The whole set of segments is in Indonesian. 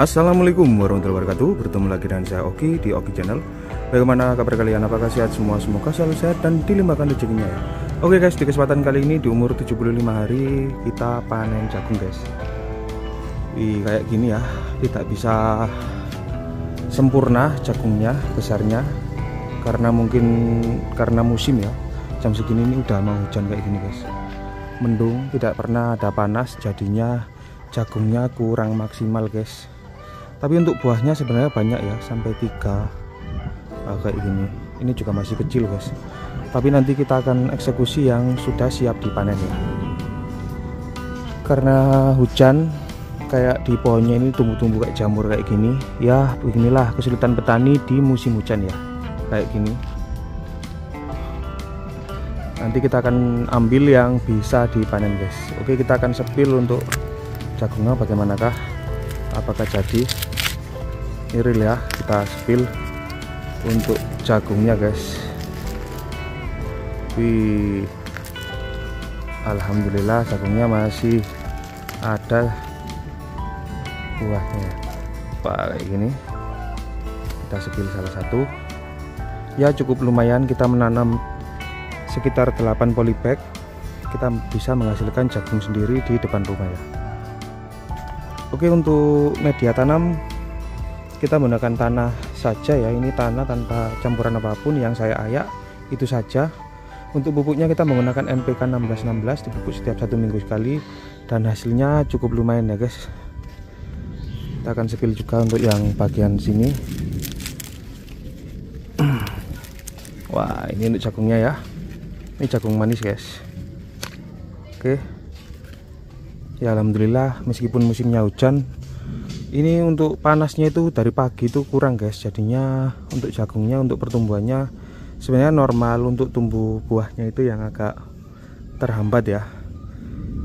Assalamualaikum warahmatullahi wabarakatuh. Bertemu lagi dengan saya Oki di Oki Channel. Bagaimana kabar kalian? Apakah sehat semua? Semoga selalu sehat dan dilimpahkan rezekinya ya. Oke guys, di kesempatan kali ini di umur 75 hari kita panen jagung guys. Kayak gini ya, tidak bisa sempurna jagungnya besarnya karena musim ya. Jam segini ini udah mau hujan kayak gini guys. Mendung, tidak pernah ada panas, jadinya jagungnya kurang maksimal guys. Tapi untuk buahnya sebenarnya banyak ya, sampai 3 kayak gini. Ini juga masih kecil guys. Tapi nanti kita akan eksekusi yang sudah siap dipanen ya. Karena hujan, kayak di pohonnya ini tumbuh-tumbuh kayak jamur kayak gini. Ya beginilah kesulitan petani di musim hujan ya, kayak gini. Nanti kita akan ambil yang bisa dipanen guys. Oke, kita akan sepil untuk jagungnya bagaimanakah, apakah jadi. Ini real ya, kita spill untuk jagungnya guys. Wih, alhamdulillah jagungnya masih ada buahnya. Kayak gini, kita spill salah satu ya, cukup lumayan. Kita menanam sekitar 8 polybag, kita bisa menghasilkan jagung sendiri di depan rumah ya. Oke, untuk media tanam kita menggunakan tanah saja ya. Ini tanah tanpa campuran apapun yang saya ayak itu saja. Untuk pupuknya kita menggunakan NPK 1616, dipupuk setiap 1 minggu sekali dan hasilnya cukup lumayan ya guys. Kita akan spill juga untuk yang bagian sini. Wah, ini untuk jagungnya ya. Ini jagung manis guys. Oke ya, alhamdulillah meskipun musimnya hujan, ini untuk panasnya itu dari pagi itu kurang guys. Jadinya untuk jagungnya, untuk pertumbuhannya sebenarnya normal. Untuk tumbuh buahnya itu yang agak terhambat ya.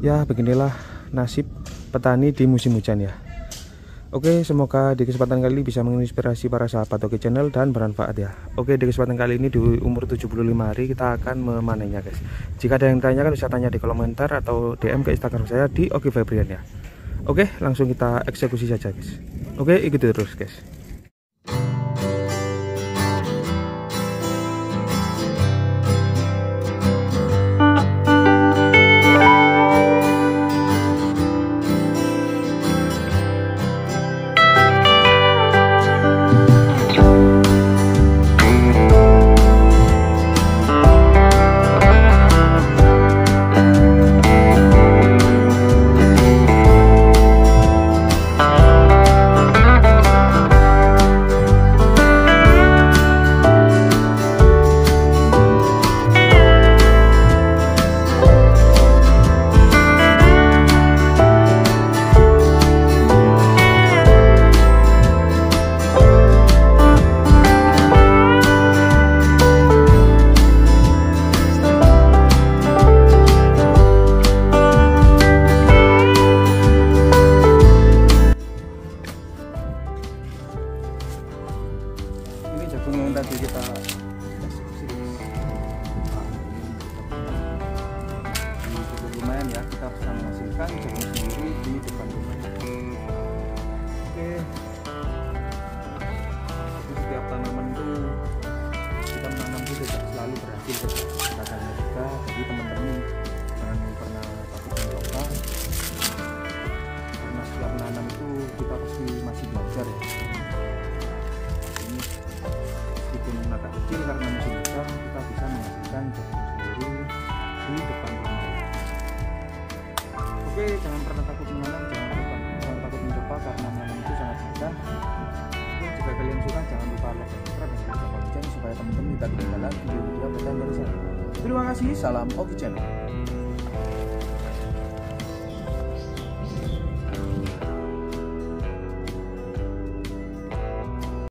Ya beginilah nasib petani di musim hujan ya. Oke, semoga di kesempatan kali ini bisa menginspirasi para sahabat Oki Channel dan bermanfaat ya. Oke, di kesempatan kali ini di umur 75 hari kita akan memanennya guys. Jika ada yang tanyakan bisa tanya di kolom komentar atau DM ke Instagram saya di Oki Febrian ya. Oke, langsung kita eksekusi saja guys. Oke, ikuti terus guys. Jagung yang tadi kita eksekusi cukup lumayan ya, kita bisa menghasilkan jagung sendiri di depan rumah. Oke, setiap tanaman itu kita menanam itu tidak selalu berhasil kadangnya juga. Jadi teman-teman jangan pernah takut mencoba, karena setelah menanam itu kita pasti masih belajar ya. Meskipun agak kecil karena musim hujan, kita bisa menghasilkan jagung sendiri di depan rumah. Oke, jangan pernah takut menanam, jangan takut mencoba, karena menanam itu sangat mudah. Oke, jika kalian suka jangan lupa like, subscribe, dan share lonceng supaya teman-teman tidak ketinggalan video-video yang baru saya. Terima kasih, salam Oki Channel.